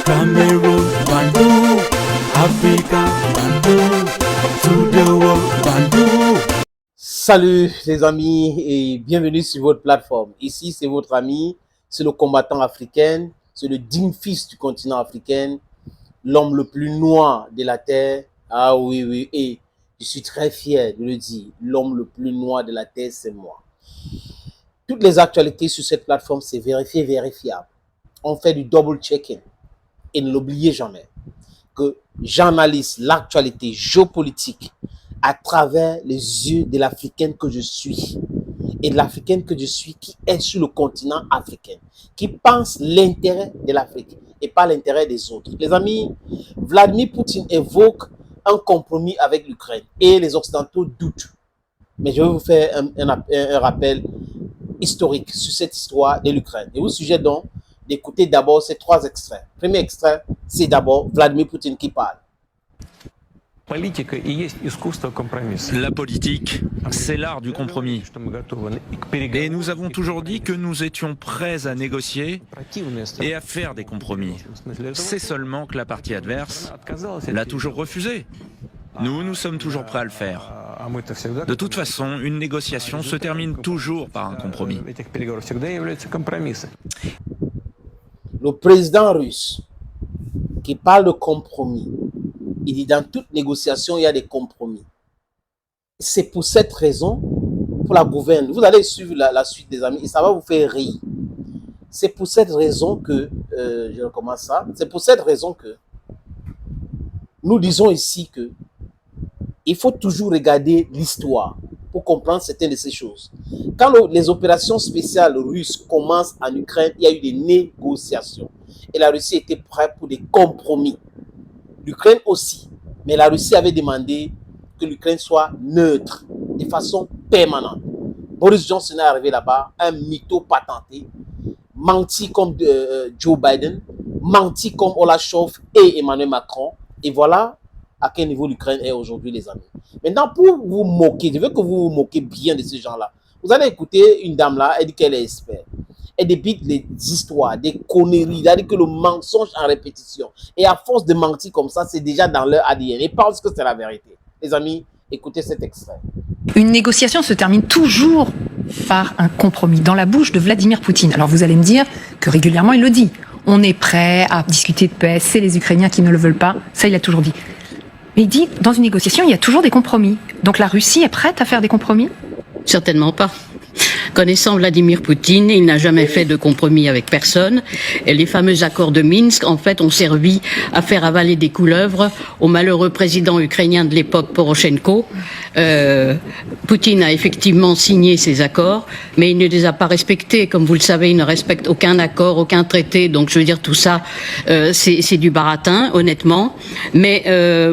Cameroon, Bandung, Africa, Bandung, to the world, Bandung. Salut les amis et bienvenue sur votre plateforme. Ici c'est votre ami, c'est le combattant africain, c'est le digne fils du continent africain, l'homme le plus noir de la terre. Ah oui, et je suis très fier de le dire, l'homme le plus noir de la terre c'est moi. Toutes les actualités sur cette plateforme c'est vérifiable. On fait du double checking et ne l'oubliez jamais que j'analyse l'actualité géopolitique à travers les yeux de l'Africaine que je suis et de l'Africaine que je suis qui est sur le continent africain, qui pense l'intérêt de l'Afrique et pas l'intérêt des autres. Les amis, Vladimir Poutine évoque un compromis avec l'Ukraine et les Occidentaux doutent. Mais je vais vous faire un rappel historique sur cette histoire de l'Ukraine. Et vous suggère donc d'écouter d'abord ces trois extraits. Premier extrait, c'est d'abord Vladimir Poutine qui parle. La politique, c'est l'art du compromis. Et nous avons toujours dit que nous étions prêts à négocier et à faire des compromis. C'est seulement que la partie adverse l'a toujours refusé. Nous sommes toujours prêts à le faire. De toute façon, une négociation se termine toujours par un compromis. Le président russe qui parle de compromis, il dit dans toute négociation, il y a des compromis. C'est pour cette raison, pour la gouverne, vous allez suivre la suite des amis et ça va vous faire rire. C'est pour cette raison que, je recommence ça, c'est pour cette raison que nous disons ici que il faut toujours regarder l'histoire pour comprendre certaines de ces choses. Quand les opérations spéciales russes commencent en Ukraine, il y a eu des négociations. Et la Russie était prête pour des compromis. L'Ukraine aussi. Mais la Russie avait demandé que l'Ukraine soit neutre, de façon permanente. Boris Johnson est arrivé là-bas, un mytho patenté, menti comme Joe Biden, menti comme Olaf Scholz et Emmanuel Macron. Et voilà à quel niveau l'Ukraine est aujourd'hui, les amis. Maintenant, pour vous moquer, je veux que vous vous moquez bien de ces gens-là. Vous allez écouter une dame là, elle dit qu'elle est experte. Elle débite des histoires, des conneries, elle dit que le mensonge en répétition. Et à force de mentir comme ça, c'est déjà dans leur ADN. Et pense que c'est la vérité. Les amis, écoutez cet extrait. Une négociation se termine toujours par un compromis dans la bouche de Vladimir Poutine. Alors vous allez me dire que régulièrement il le dit. On est prêt à discuter de paix, c'est les Ukrainiens qui ne le veulent pas. Ça, il l'a toujours dit. Mais il dit, dans une négociation, il y a toujours des compromis. Donc la Russie est prête à faire des compromis ? Certainement pas. Connaissant Vladimir Poutine, il n'a jamais fait de compromis avec personne. Et les fameux accords de Minsk, en fait, ont servi à faire avaler des couleuvres au malheureux président ukrainien de l'époque, Poroshenko. Poutine a effectivement signé ces accords, mais il ne les a pas respectés. Comme vous le savez, il ne respecte aucun accord, aucun traité. Donc, je veux dire, tout ça, c'est du baratin, honnêtement. Mais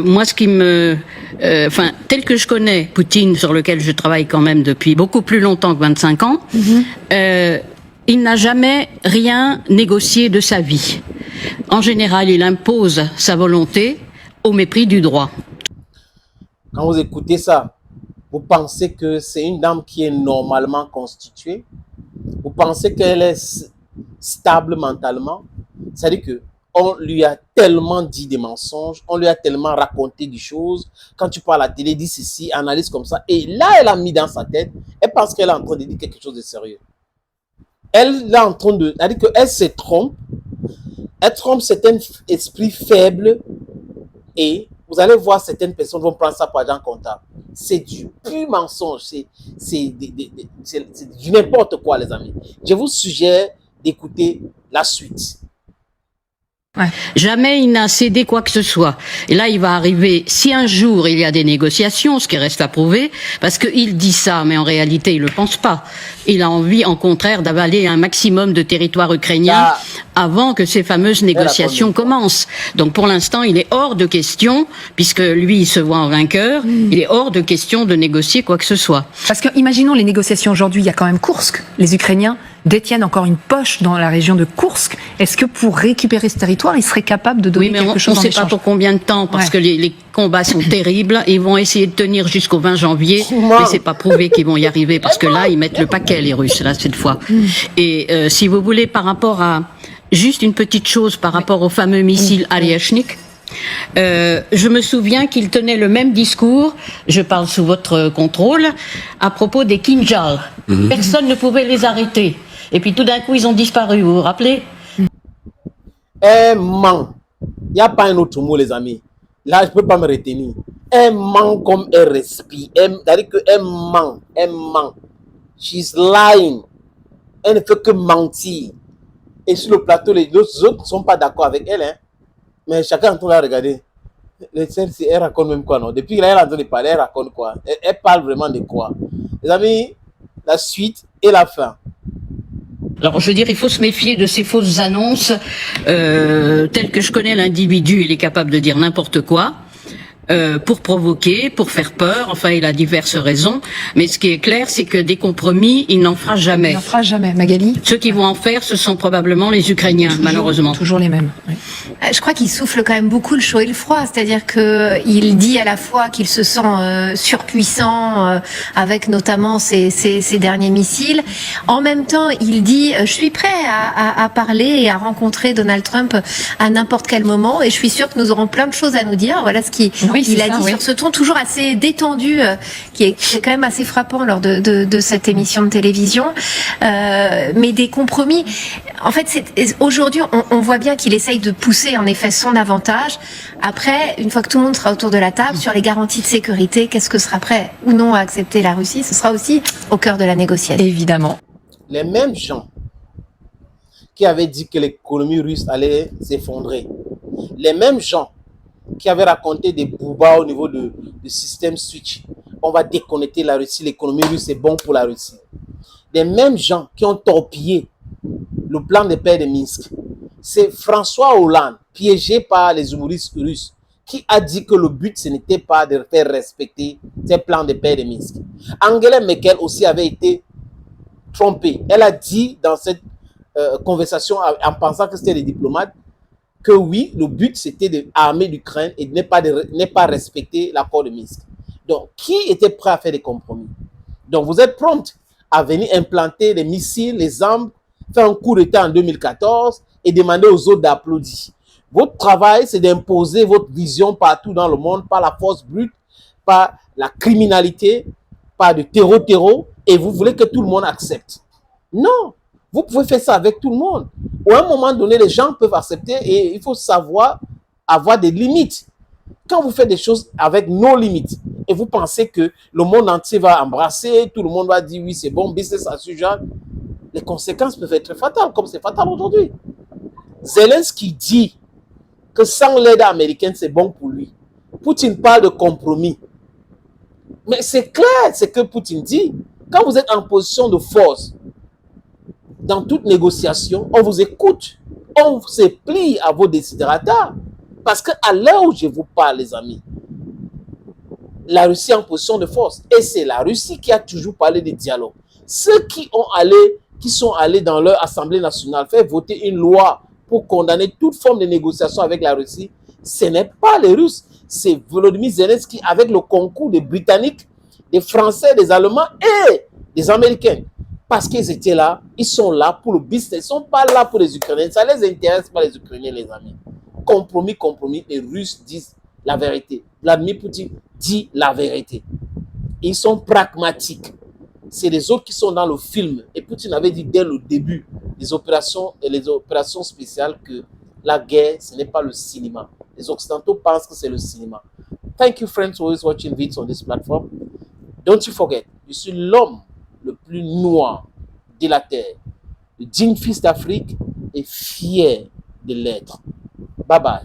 moi, ce qui me... tel que je connais Poutine, sur lequel je travaille quand même depuis beaucoup plus longtemps que 25 ans, il n'a jamais rien négocié de sa vie. En général, il impose sa volonté au mépris du droit. Quand vous écoutez ça, vous pensez que c'est une dame qui est normalement constituée? Vous pensez qu'elle est stable mentalement? C'est-à-dire que on lui a tellement dit des mensonges, on lui a tellement raconté des choses. Quand tu parles à la télé, dis ceci, analyse comme ça. Et là, elle a mis dans sa tête, elle pense qu'elle est en train de dire quelque chose de sérieux. Elle est en train de... Elle dit qu'elle se trompe. Elle trompe certains esprits faibles. Et vous allez voir, certaines personnes vont prendre ça pour argent comptable. C'est du pur mensonge. C'est du n'importe quoi, les amis. Je vous suggère d'écouter la suite. Ouais. Jamais il n'a cédé quoi que ce soit. Et là, il va arriver, si un jour il y a des négociations, ce qui reste à prouver, parce qu'il dit ça, mais en réalité, il le pense pas. Il a envie, en contraire, d'avaler un maximum de territoire ukrainien avant que ces fameuses négociations commencent. Donc, pour l'instant, il est hors de question, puisque lui, il se voit en vainqueur, il est hors de question de négocier quoi que ce soit. Parce que, imaginons les négociations aujourd'hui, il y a quand même Koursk. Les Ukrainiens détiennent encore une poche dans la région de Koursk. Est-ce que pour récupérer ce territoire, ils seraient capables de donner quelque chose en échange ? On ne sait pas pour combien de temps, parce que les combats sont terribles. Ils vont essayer de tenir jusqu'au 20 janvier, mais c'est pas prouvé qu'ils vont y arriver, parce que là, ils mettent le paquet, les Russes, là, cette fois. Et si vous voulez, par rapport à Juste une petite chose par rapport au fameux missile Aryashnik. Je me souviens qu'il tenait le même discours, je parle sous votre contrôle, à propos des Kinjal. Personne ne pouvait les arrêter. Et puis tout d'un coup, ils ont disparu, vous vous rappelez? Un ment. Il n'y a pas un autre mot, les amis. Là, je ne peux pas me retenir. Un ment comme un respire. C'est-à-dire qu'un ment. Un ment. She's lying. Elle ne fait que mentir. Et sur le plateau, les autres ne sont pas d'accord avec elle. Hein. Mais chacun est en train de regarder. Elle raconte même quoi, non? Depuis qu'elle est en train de parler, elle raconte quoi? Elle parle vraiment de quoi? Les amis, la suite et la fin. Alors, je veux dire, il faut se méfier de ces fausses annonces. Tel que je connais l'individu, il est capable de dire n'importe quoi. Pour provoquer, pour faire peur, enfin il a diverses raisons, mais ce qui est clair c'est que des compromis il n'en fera jamais. Il n'en fera jamais, Magali. Ceux qui vont en faire ce sont probablement les Ukrainiens, malheureusement. Toujours les mêmes. Oui. Je crois qu'il souffle quand même beaucoup le chaud et le froid, c'est-à-dire que il dit à la fois qu'il se sent surpuissant avec notamment ces derniers missiles. En même temps, il dit je suis prêt à parler et à rencontrer Donald Trump à n'importe quel moment et je suis sûr que nous aurons plein de choses à nous dire. Voilà ce qu'il il a dit sur ce ton toujours assez détendu, qui est quand même assez frappant lors de cette émission de télévision. Mais des compromis. En fait, aujourd'hui, on voit bien qu'il essaye de pousser en effet son avantage. Après, une fois que tout le monde sera autour de la table, sur les garanties de sécurité, qu'est-ce que sera prêt ou non à accepter la Russie? Ce sera aussi au cœur de la négociation. Évidemment. Les mêmes gens qui avaient dit que l'économie russe allait s'effondrer, les mêmes gens qui avaient raconté des boubas au niveau du système Switch, on va déconnecter la Russie, l'économie russe est bon pour la Russie. Les mêmes gens qui ont torpillé le plan de paix de Minsk, c'est François Hollande, piégé par les humoristes russes, qui a dit que le but, ce n'était pas de faire respecter ces plans de paix de Minsk. Angela Merkel aussi avait été trompée. Elle a dit dans cette conversation, en pensant que c'était les diplomates, que oui, le but, c'était d'armer l'Ukraine et de ne pas respecter l'accord de Minsk. Donc, qui était prêt à faire des compromis? Donc, vous êtes prompt à venir implanter les missiles, les armes, faire un coup d'État en 2014 et demander aux autres d'applaudir. Votre travail, c'est d'imposer votre vision partout dans le monde par la force brute, par la criminalité, par le terreau, et vous voulez que tout le monde accepte. Non, vous pouvez faire ça avec tout le monde. À un moment donné, les gens peuvent accepter et il faut savoir avoir des limites. Quand vous faites des choses avec nos limites et vous pensez que le monde entier va embrasser, tout le monde va dire oui, c'est bon, business as usual, les conséquences peuvent être fatales, comme c'est fatal aujourd'hui. Zelensky dit que sans l'aide américaine, c'est bon pour lui. Poutine parle de compromis. Mais c'est clair ce que Poutine dit. Quand vous êtes en position de force, dans toute négociation, on vous écoute. On se plie à vos désidératas. Parce qu'à l'heure où je vous parle, les amis, la Russie est en position de force. Et c'est la Russie qui a toujours parlé de dialogue. Ceux qui sont allés dans leur Assemblée nationale faire voter une loi pour condamner toute forme de négociation avec la Russie, ce n'est pas les Russes. C'est Volodymyr Zelensky avec le concours des Britanniques, des Français, des Allemands et des Américains. Parce qu'ils étaient là, ils sont là pour le business, ils ne sont pas là pour les Ukrainiens. Ça ne les intéresse pas les Ukrainiens, les amis. Compromis, les Russes disent la vérité. Vladimir Poutine dit la vérité. Ils sont pragmatiques. C'est les autres qui sont dans le film. Et Poutine avait dit dès le début des opérations spéciales que la guerre, ce n'est pas le cinéma. Les Occidentaux pensent que c'est le cinéma. Thank you, friends, for always watching videos on this platform. Don't you forget, je suis l'homme le plus noir de la terre, le digne fils d'Afrique et fier de l'être. Bye bye.